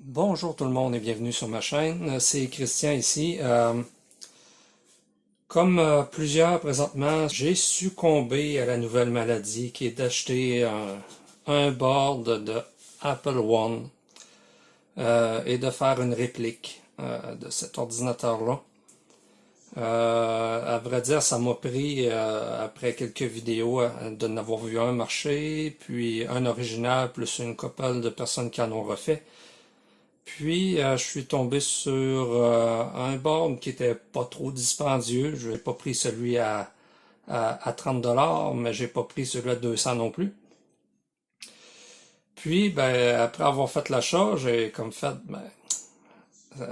Bonjour tout le monde et bienvenue sur ma chaîne, c'est Christian ici. Comme plusieurs présentement, j'ai succombé à la nouvelle maladie qui est d'acheter un board de Apple One et de faire une réplique de cet ordinateur-là. À vrai dire, ça m'a pris, après quelques vidéos, de n'avoir vu un marché, puis un original, plus une couple de personnes qui en ont refait. Puis, je suis tombé sur un board qui était pas trop dispendieux. Je n'ai pas pris celui à 30 $, mais j'ai pas pris celui à 200 non plus. Puis, ben, après avoir fait l'achat, j'ai comme fait, ben,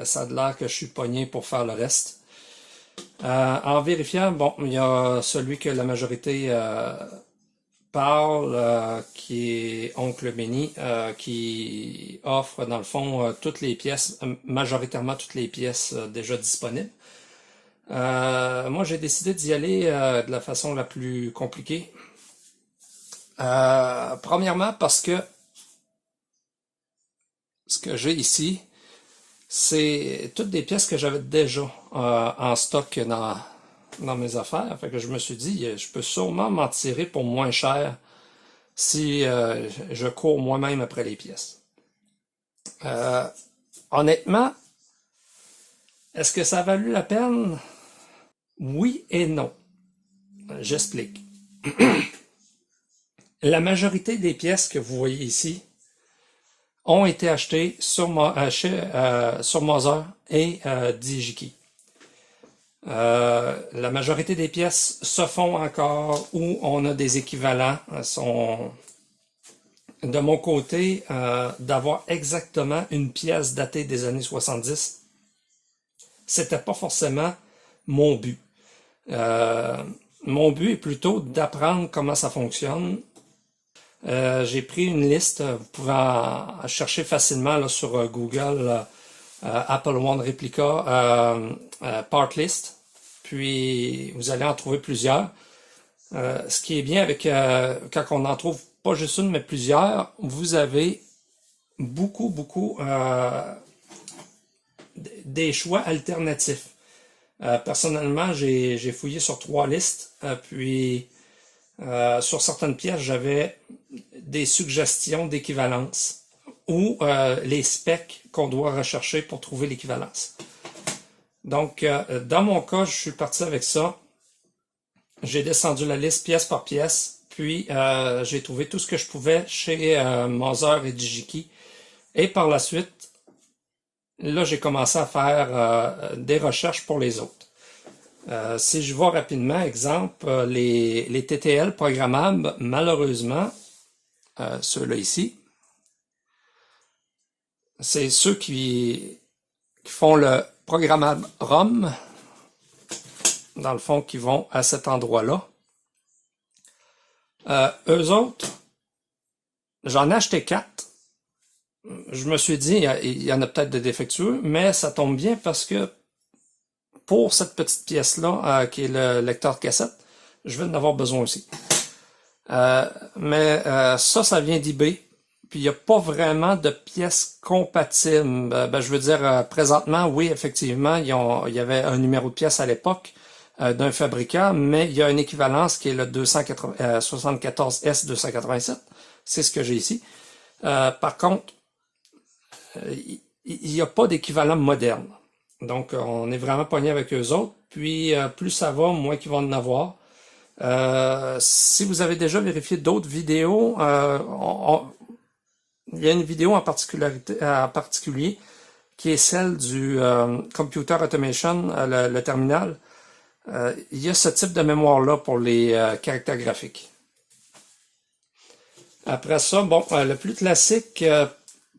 ça a l'air que je suis pogné pour faire le reste. En vérifiant, bon, il y a celui que la majorité parle, qui est Oncle Benny, qui offre dans le fond toutes les pièces, majoritairement toutes les pièces déjà disponibles. Moi, j'ai décidé d'y aller de la façon la plus compliquée. Premièrement, parce que ce que j'ai ici, c'est toutes des pièces que j'avais déjà en stock dans mes affaires. Fait que je me suis dit, je peux sûrement m'en tirer pour moins cher si je cours moi-même après les pièces. Honnêtement, est-ce que ça a valu la peine? Oui et non. J'explique. La majorité des pièces que vous voyez ici ont été achetées sur Mother et Digi-Key. La majorité des pièces se font encore où on a des équivalents. De mon côté, d'avoir exactement une pièce datée des années 70, c'était pas forcément mon but. Mon but est plutôt d'apprendre comment ça fonctionne. J'ai pris une liste, vous pouvez en chercher facilement là, sur Google, Apple One Replica Part List, puis vous allez en trouver plusieurs. Ce qui est bien avec quand on en trouve pas juste une mais plusieurs, vous avez beaucoup des choix alternatifs. Personnellement, j'ai fouillé sur 3 listes, puis sur certaines pièces, j'avais des suggestions d'équivalence ou les specs qu'on doit rechercher pour trouver l'équivalence. Donc, dans mon cas, je suis parti avec ça. J'ai descendu la liste pièce par pièce, puis j'ai trouvé tout ce que je pouvais chez Mother et Digi-Key. Et par la suite, là, j'ai commencé à faire des recherches pour les autres. Si je vois rapidement, exemple, les TTL programmables, malheureusement, ceux-là ici, c'est ceux qui font le programmable ROM, dans le fond, qui vont à cet endroit-là. Eux autres, j'en ai acheté 4. Je me suis dit, il y en a peut-être de défectueux, mais ça tombe bien parce que pour cette petite pièce-là, qui est le lecteur de cassette, je vais en avoir besoin aussi. Mais ça vient d'eBay. Puis il n'y a pas vraiment de pièces compatibles. Je veux dire, présentement, oui, effectivement, il y avait un numéro de pièce à l'époque d'un fabricant, mais il y a une équivalence qui est le 74S 287. C'est ce que j'ai ici. Par contre, il n'y a pas d'équivalent moderne. Donc, on est vraiment pogné avec eux autres. Puis, plus ça va, moins qu'ils vont en avoir. Si vous avez déjà vérifié d'autres vidéos, il y a une vidéo en particulier qui est celle du Computer Automation, le terminal. Il y a ce type de mémoire-là pour les caractères graphiques. Après ça, bon, le plus classique,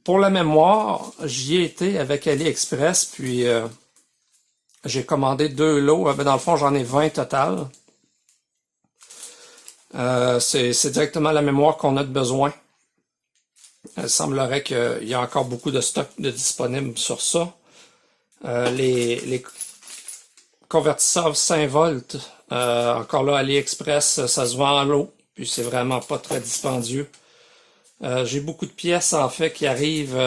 pour la mémoire, j'y ai été avec AliExpress, puis j'ai commandé 2 lots. Dans le fond, j'en ai 20 total. C'est directement la mémoire qu'on a de besoin. Il semblerait qu'il y a encore beaucoup de stock de disponible sur ça. Les convertisseurs 5 volts, encore là, AliExpress, ça se vend en lot, puis c'est vraiment pas très dispendieux. J'ai beaucoup de pièces en fait qui arrivent,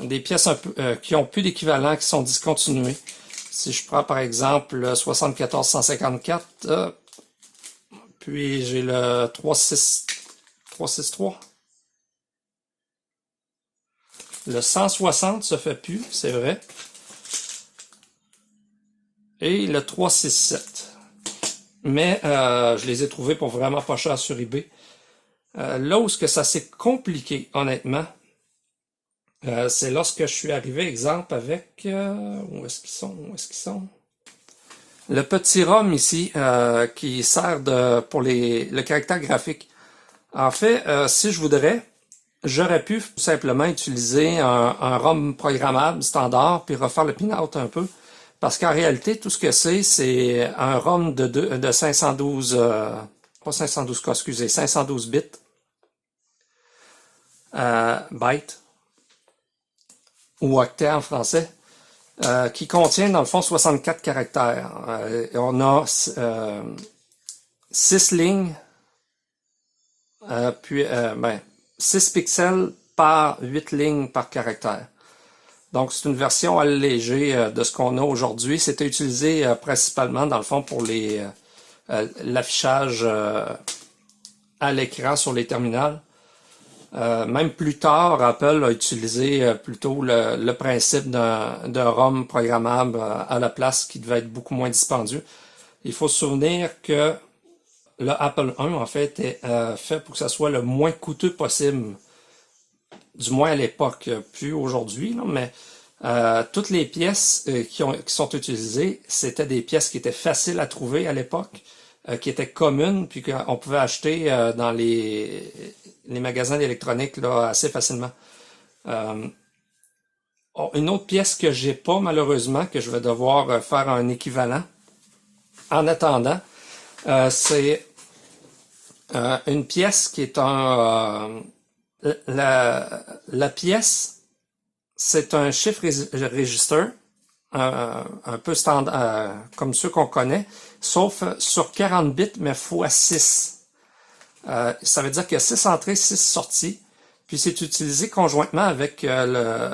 des pièces un peu, qui ont plus d'équivalent, qui sont discontinuées. Si je prends par exemple le 74-154, puis j'ai le 363. Le 160 se fait plus, c'est vrai. Et le 367. Mais je les ai trouvés pour vraiment pas cher sur eBay. Là où ça s'est compliqué, honnêtement, c'est lorsque je suis arrivé, exemple, avec... où est-ce qu'ils sont? Où est-ce qu'ils sont? Le petit ROM ici, qui sert pour le caractère graphique. En fait, si je voudrais, j'aurais pu tout simplement utiliser un ROM programmable standard, puis refaire le pin-out un peu. Parce qu'en réalité, tout ce que c'est un ROM de 512... pas 512K, excusez, 512 bits. Bytes, ou octet en français, qui contient dans le fond 64 caractères. On a 6 lignes, puis 6 pixels par 8 lignes par caractère. Donc c'est une version allégée de ce qu'on a aujourd'hui. C'était utilisé principalement dans le fond pour l'affichage à l'écran sur les terminals. Même plus tard, Apple a utilisé plutôt le principe d'un ROM programmable à la place qui devait être beaucoup moins dispendieux. Il faut se souvenir que le Apple I, en fait, est fait pour que ça soit le moins coûteux possible, du moins à l'époque, plus aujourd'hui, mais toutes les pièces qui sont utilisées, c'était des pièces qui étaient faciles à trouver à l'époque, qui étaient communes, puis qu'on pouvait acheter dans les magasins d'électronique là assez facilement. Une autre pièce que j'ai pas malheureusement, que je vais devoir faire un équivalent en attendant, c'est une pièce qui est la pièce, c'est un chiffre register, un peu standard, comme ceux qu'on connaît, sauf sur 40 bits, mais fois 6. Ça veut dire qu'il y a 6 entrées, 6 sorties, puis c'est utilisé conjointement avec le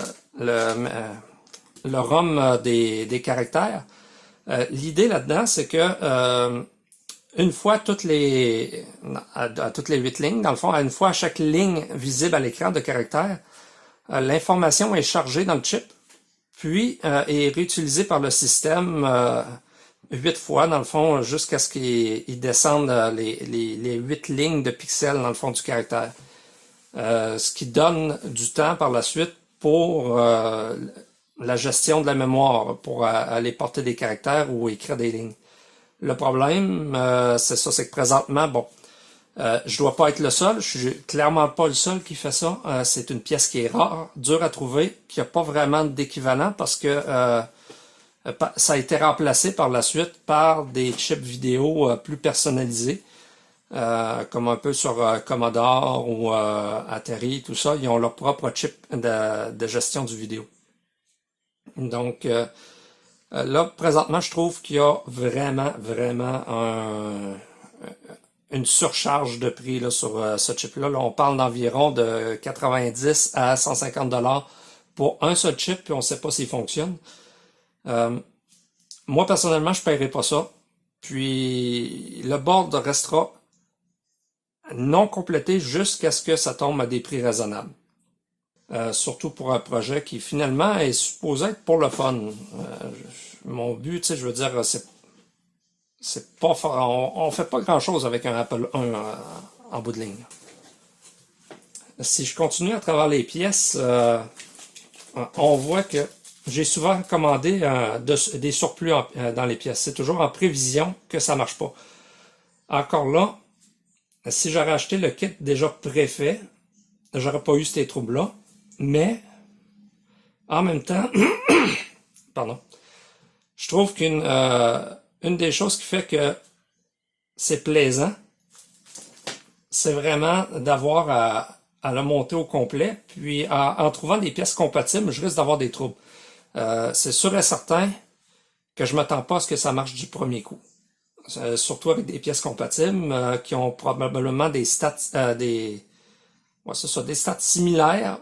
ROM des caractères. L'idée là-dedans, c'est que une fois à toutes les 8 lignes, dans le fond, une fois à chaque ligne visible à l'écran de caractères, l'information est chargée dans le chip, puis est réutilisée par le système 8 fois, dans le fond, jusqu'à ce qu'il descende les 8 lignes de pixels dans le fond du caractère. Ce qui donne du temps par la suite pour la gestion de la mémoire, pour aller porter des caractères ou écrire des lignes. Le problème, c'est ça, c'est que présentement, bon, je dois pas être le seul, je suis clairement pas le seul qui fait ça. C'est une pièce qui est rare, dure à trouver, qui a pas vraiment d'équivalent parce que ça a été remplacé par la suite par des chips vidéo plus personnalisés, comme un peu sur Commodore ou Atari, tout ça. Ils ont leur propre chip de gestion du vidéo. Donc là, présentement, je trouve qu'il y a vraiment une surcharge de prix là, sur ce chip-là. Là, on parle d'environ de 90 à 150 $ pour un seul chip, puis on ne sait pas s'il fonctionne. Moi, personnellement, je ne paierai pas ça. Puis, le board restera non complété jusqu'à ce que ça tombe à des prix raisonnables. Surtout pour un projet qui, finalement, est supposé être pour le fun. Mon but, tu sais, je veux dire, c'est pas on fait pas grand-chose avec un Apple I en bout de ligne. Si je continue à travers les pièces, on voit que j'ai souvent commandé des surplus dans les pièces. C'est toujours en prévision que ça marche pas. Encore là, si j'aurais acheté le kit déjà préfait, j'aurais pas eu ces troubles-là. Mais, en même temps, pardon, je trouve qu'une des choses qui fait que c'est plaisant, c'est vraiment d'avoir à le monter au complet. Puis, en trouvant des pièces compatibles, je risque d'avoir des troubles. C'est sûr et certain que je m'attends pas à ce que ça marche du premier coup. Surtout avec des pièces compatibles qui ont probablement des stats, des Ouais, c'est ça, des stats similaires,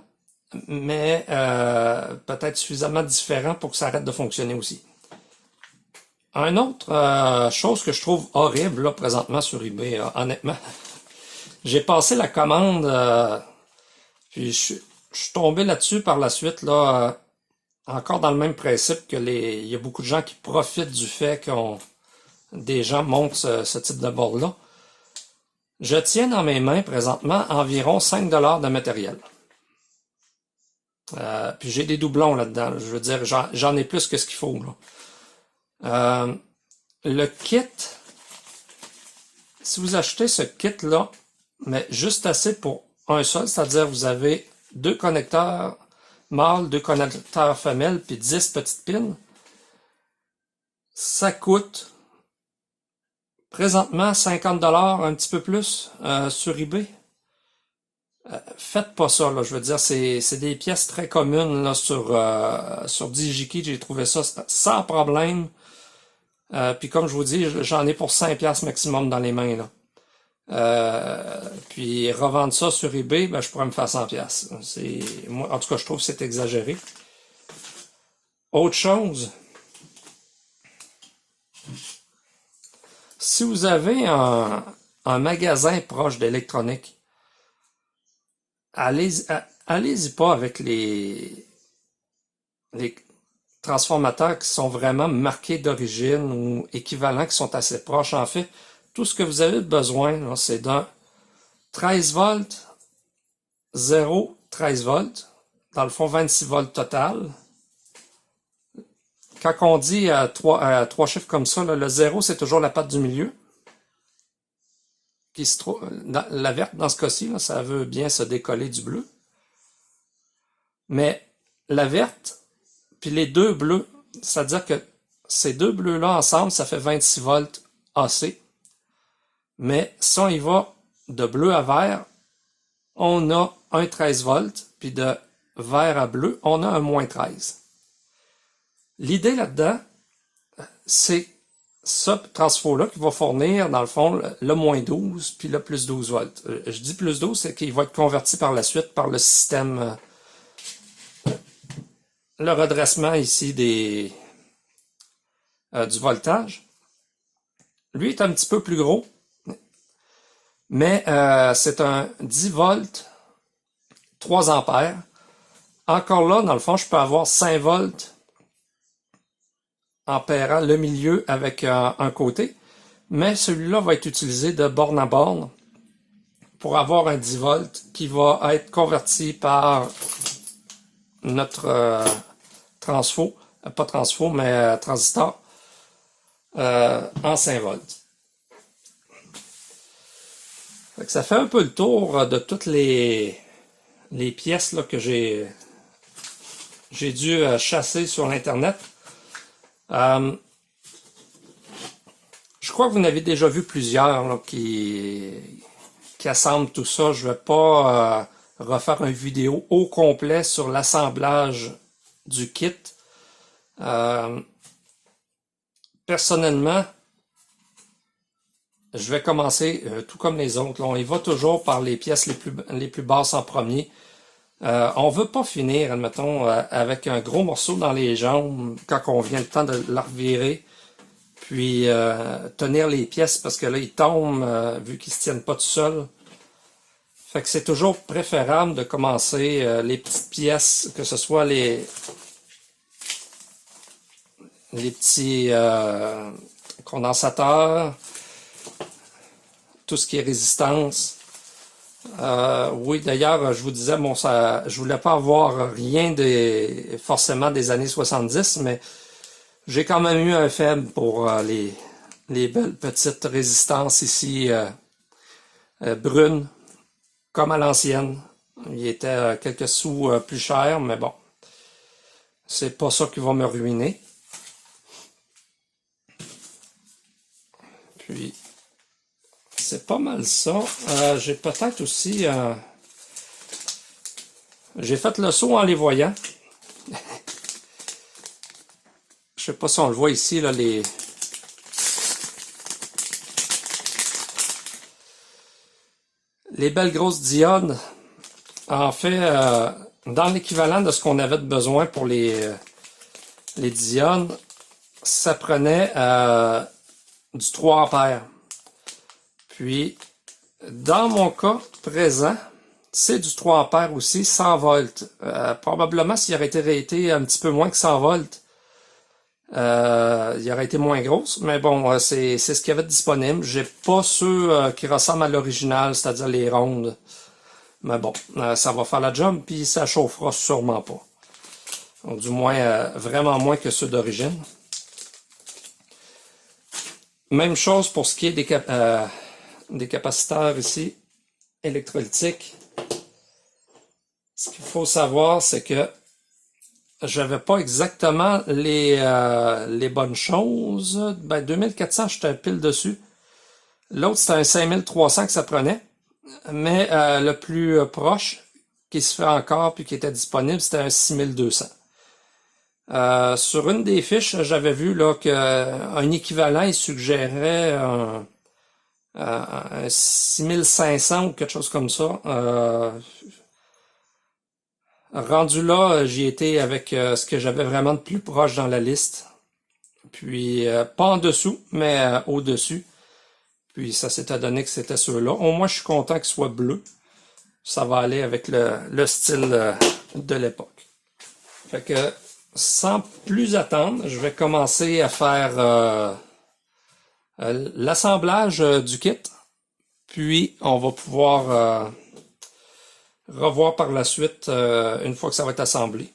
mais peut-être suffisamment différents pour que ça arrête de fonctionner aussi. Un autre chose que je trouve horrible là, présentement sur eBay, là, honnêtement, j'ai passé la commande, puis je suis tombé là-dessus par la suite, là, encore dans le même principe que il y a beaucoup de gens qui profitent du fait qu'on des gens montent ce type de board-là. Je tiens dans mes mains présentement environ 5 $ de matériel. Puis j'ai des doublons là-dedans. Je veux dire, j'en ai plus que ce qu'il faut. Là. Le kit, si vous achetez ce kit-là, mais juste assez pour un seul, c'est-à-dire vous avez 2 connecteurs mâles, 2 connecteurs femelles, puis 10 petites pins, ça coûte présentement 50 $, un petit peu plus sur eBay. Faites pas ça, là, je veux dire, c'est des pièces très communes là, sur DigiKey, j'ai trouvé ça sans problème. Puis comme je vous dis, j'en ai pour 5$ maximum dans les mains. Là. Puis revendre ça sur eBay, ben, je pourrais me faire 100$. Moi, en tout cas, je trouve que c'est exagéré. Autre chose, si vous avez un magasin proche d'électronique, allez-y pas avec les transformateurs qui sont vraiment marqués d'origine ou équivalents qui sont assez proches. En fait, tout ce que vous avez besoin, c'est d'un 13 volts, 0, 13 volts, dans le fond 26 volts total. Quand on dit trois chiffres comme ça, là, le 0, c'est toujours la patte du milieu. Qui se trouve, la verte, dans ce cas-ci, ça veut bien se décoller du bleu. Mais la verte, puis les deux bleus, c'est-à-dire que ces deux bleus-là ensemble, ça fait 26 volts AC. Mais si on y va de bleu à vert, on a un 13 volts, puis de vert à bleu, on a un moins 13. L'idée là-dedans, c'est ce transfo-là qui va fournir, dans le fond, le moins 12 puis le plus 12 volts. Je dis plus 12, c'est qu'il va être converti par la suite par le système, le redressement ici du voltage. Lui est un petit peu plus gros, mais c'est un 10 volts, 3 ampères. Encore là, dans le fond, je peux avoir 5 volts ampérant le milieu avec un côté, mais celui-là va être utilisé de borne à borne pour avoir un 10 volts qui va être converti par notre transfo, pas transfo, mais transistor en 5 volts. Ça fait un peu le tour de toutes les pièces là, que j'ai dû chasser sur l'Internet. Je crois que vous en avez déjà vu plusieurs là, qui assemblent tout ça. Je ne vais pas refaire une vidéo au complet sur l'assemblage du kit. Personnellement, je vais commencer tout comme les autres. Là, on y va toujours par les pièces les plus basses en premier. On veut pas finir, admettons, avec un gros morceau dans les jambes quand on vient le temps de la revirer, puis tenir les pièces parce que là, ils tombent vu qu'ils se tiennent pas tout seuls. Fait que c'est toujours préférable de commencer les petites pièces, que ce soit les petits condensateurs, tout ce qui est résistance. Oui, d'ailleurs, je vous disais, bon, je voulais pas avoir rien forcément des années 70, mais j'ai quand même eu un faible pour les belles petites résistances ici, brunes, comme à l'ancienne. Il était quelques sous plus cher, mais bon, c'est pas ça qui va me ruiner. Puis, c'est pas mal ça. J'ai peut-être aussi... j'ai fait le saut en les voyant. Je sais pas si on le voit ici, là, les belles grosses diodes En fait, dans l'équivalent de ce qu'on avait de besoin pour les diodes, ça prenait du 3 ampères. Puis, dans mon cas présent, c'est du 3 ampères aussi, 100 volts. Probablement, s'il aurait été raté un petit peu moins que 100 volts, il aurait été moins grosse. Mais bon, c'est ce qu'il y avait de disponible. J'ai pas ceux qui ressemblent à l'original, c'est-à-dire les rondes. Mais bon, ça va faire la job, puis ça chauffera sûrement pas. Donc, du moins, vraiment moins que ceux d'origine. Même chose pour ce qui est des capaciteurs ici, électrolytiques. Ce qu'il faut savoir, c'est que j'avais pas exactement les bonnes choses. Ben, 2400, j'étais pile dessus. L'autre, c'était un 5300 que ça prenait. Mais le plus proche, qui se fait encore puis qui était disponible, c'était un 6200. Sur une des fiches, j'avais vu là qu'un équivalent, il suggérait un 6500 ou quelque chose comme ça. Rendu là, j'y étais avec ce que j'avais vraiment de plus proche dans la liste. Puis, pas en dessous, mais au-dessus. Puis, ça s'était donné que c'était ceux-là. Au moins, je suis content qu'ils soient bleus. Ça va aller avec le style de l'époque. Fait que, sans plus attendre, je vais commencer à faire l'assemblage du kit. Puis, on va pouvoir revoir par la suite une fois que ça va être assemblé.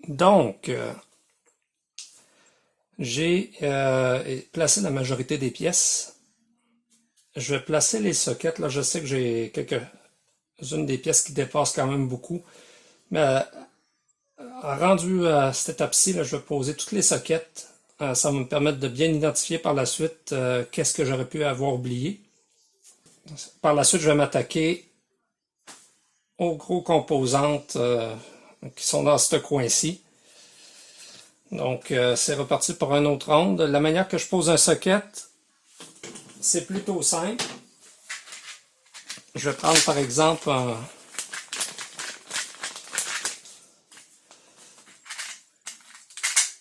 Donc, j'ai placé la majorité des pièces. Je vais placer les sockets. Là, je sais que j'ai quelques-unes des pièces qui dépassent quand même beaucoup. Mais rendu à cette étape-ci, je vais poser toutes les sockets. Ça va me permettre de bien identifier par la suite qu'est-ce que j'aurais pu avoir oublié. Par la suite, je vais m'attaquer aux gros composantes qui sont dans ce coin-ci. Donc, c'est reparti pour un autre round. La manière que je pose un socket, c'est plutôt simple. Je vais prendre par exemple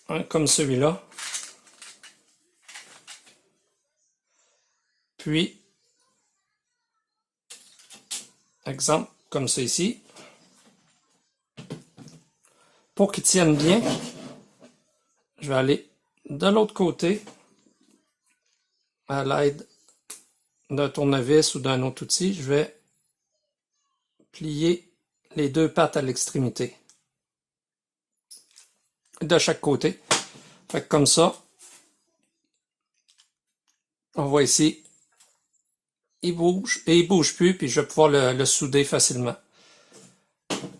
un comme celui-là. Puis, exemple comme ça ici. Pour qu'il tienne bien, je vais aller de l'autre côté à l'aide d'un tournevis ou d'un autre outil. Je vais plier les deux pattes à l'extrémité de chaque côté. Fait que comme ça, on voit ici, il bouge et il bouge plus, puis je vais pouvoir le souder facilement.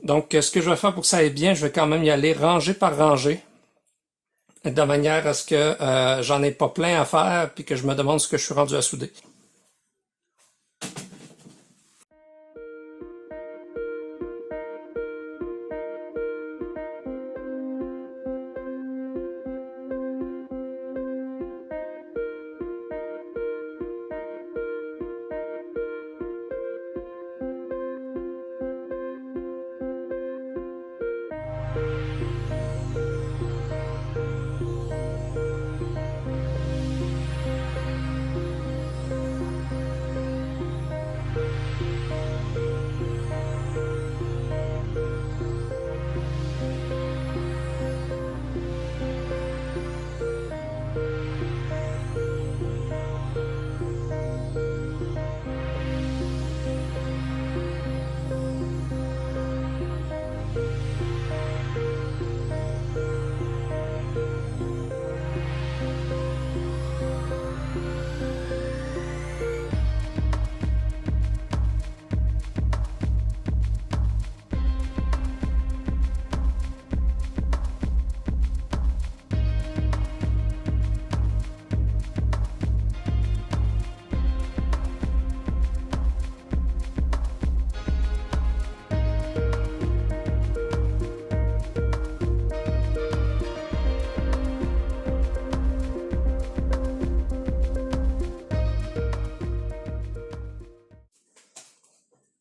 Donc, ce que je vais faire pour que ça aille bien, je vais quand même y aller rangée par rangée, de manière à ce que j'en ai pas plein à faire, puis que je me demande ce que je suis rendu à souder.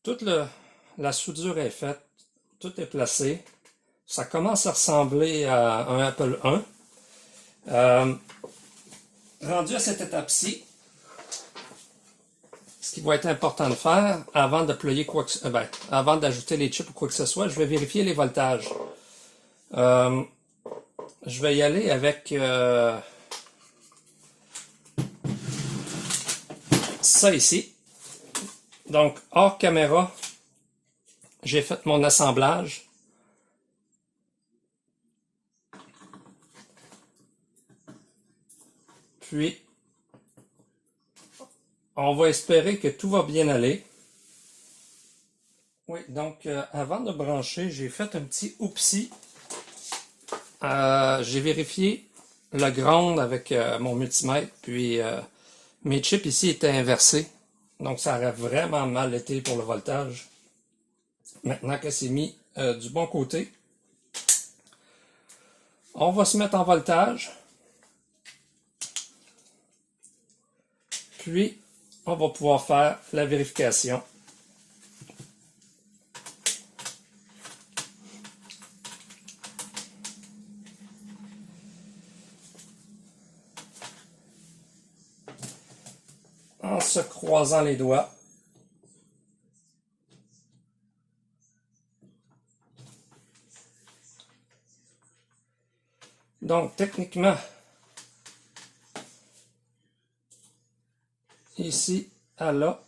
Toute la soudure est faite, tout est placé. Ça commence à ressembler à un Apple I. Rendu à cette étape-ci, ce qui va être important de faire avant de déployer quoi que, avant d'ajouter les chips ou quoi que ce soit, je vais vérifier les voltages. Je vais y aller avec ça ici. Donc, hors caméra, j'ai fait mon assemblage. Puis, on va espérer que tout va bien aller. Oui, donc, avant de brancher, j'ai fait un petit oupsie. J'ai vérifié le ground avec mon multimètre, puis mes chips ici étaient inversés. Donc, ça aurait vraiment mal été pour le voltage. Maintenant que c'est mis du bon côté, on va se mettre en voltage. Puis, on va pouvoir faire la vérification. En se croisant les doigts. Donc, techniquement, ici à là,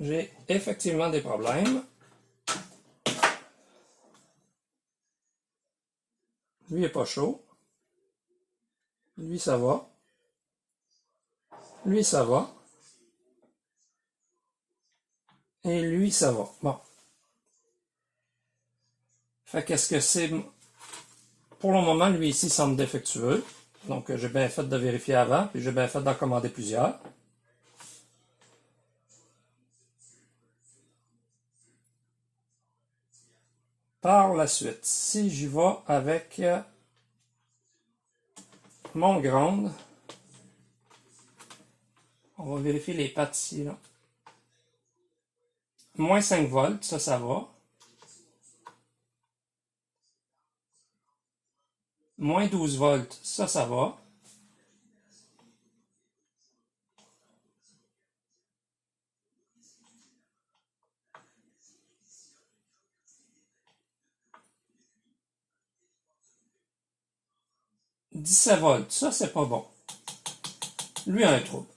j'ai effectivement des problèmes. Lui est pas chaud. Lui, ça va. Lui, ça va. Et lui, ça va. Bon. Fait qu'est-ce que c'est? Pour le moment, lui ici semble défectueux. Donc, j'ai bien fait de vérifier avant, puis j'ai bien fait d'en commander plusieurs. Par la suite, si j'y vais avec mon ground, on va vérifier les pattes ici, là. Moins 5 volts, ça va. Moins 12 volts, ça va. « 17 volts, ça c'est pas bon. Lui a un trouble.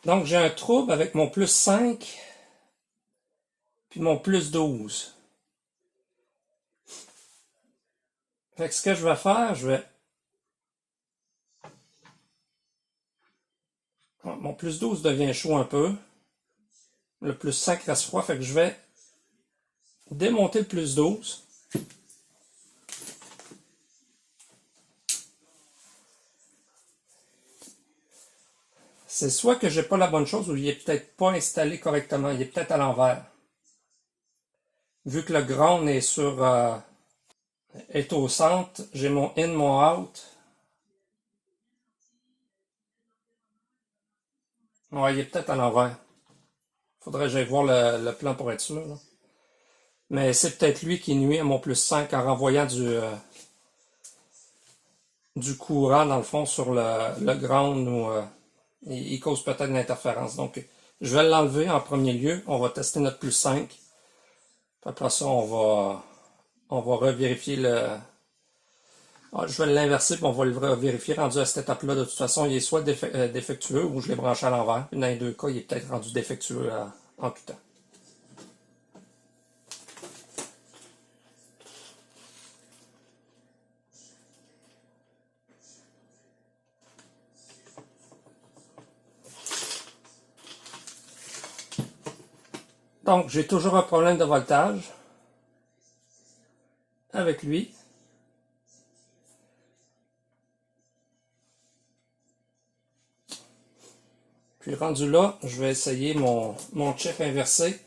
Donc j'ai un trouble avec mon plus 5 puis mon plus 12. Fait que ce que je vais faire, mon plus 12 devient chaud un peu. Le plus 5 reste froid, fait que je vais démonter le plus 12. C'est soit que j'ai pas la bonne chose ou il est peut-être pas installé correctement. Il est peut-être à l'envers. Vu que le ground est au centre, j'ai mon in, mon out. Ouais, il est peut-être à l'envers. Faudrait que j'aille voir le plan pour être sûr, là. Mais c'est peut-être lui qui nuit à mon plus 5 en renvoyant du courant, dans le fond, sur le ground ou il cause peut-être une interférence. Donc, je vais l'enlever en premier lieu. On va tester notre plus 5. Puis après ça, on va revérifier je vais l'inverser, puis on va le vérifier rendu à cette étape-là. De toute façon, il est soit défectueux ou je l'ai branché à l'envers. Dans les deux cas, il est peut-être rendu défectueux en tout temps. Donc, j'ai toujours un problème de voltage avec lui. Puis rendu là, je vais essayer mon chip inversé.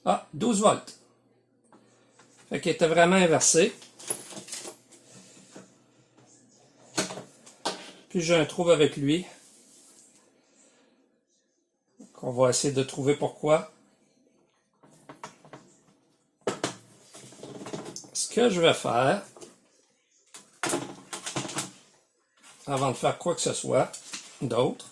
Ah, 12 volts. Fait qu'il était vraiment inversé. Puis j'ai un trouble avec lui. On va essayer de trouver pourquoi. Ce que je vais faire, avant de faire quoi que ce soit d'autre,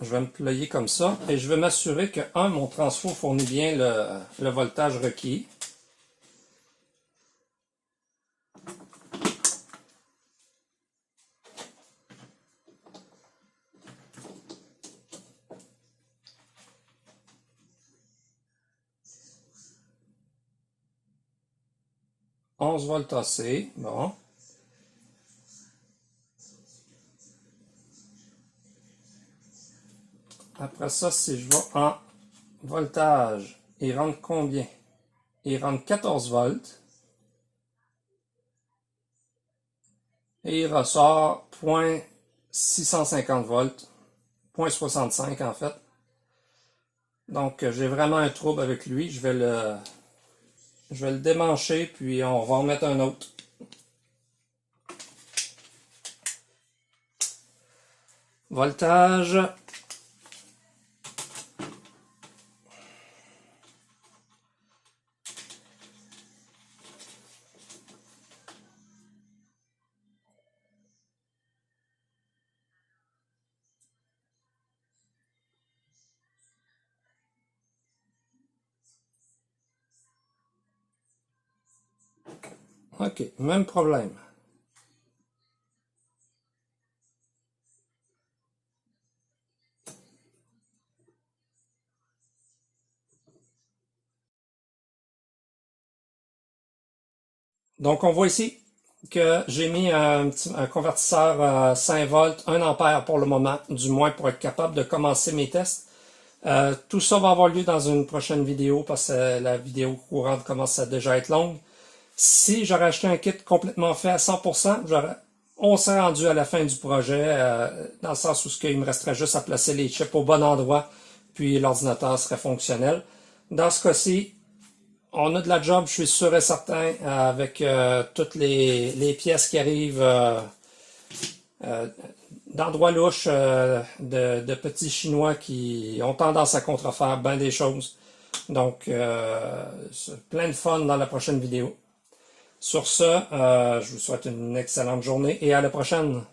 je vais me plier comme ça et je vais m'assurer que, mon transfo fournit bien le voltage requis. « 11 volts AC, bon. Après ça, si je vais en voltage, il rentre combien? Il rentre 14 volts. Et il ressort 0.650 volts. 0.65 en fait. Donc j'ai vraiment un trouble avec lui. Je vais le démancher, puis on va en mettre un autre. Voltage. OK, même problème. Donc, on voit ici que j'ai mis un convertisseur 5 volts, 1 ampère pour le moment, du moins pour être capable de commencer mes tests. Tout ça va avoir lieu dans une prochaine vidéo parce que la vidéo courante commence à déjà être longue. Si j'aurais acheté un kit complètement fait à 100%, on serait rendu à la fin du projet, dans le sens où il me resterait juste à placer les chips au bon endroit, puis l'ordinateur serait fonctionnel. Dans ce cas-ci, on a de la job, je suis sûr et certain, avec toutes les pièces qui arrivent euh, d'endroits louches, de petits Chinois qui ont tendance à contrefaire bien des choses. Donc, plein de fun dans la prochaine vidéo. Sur ce, je vous souhaite une excellente journée et à la prochaine.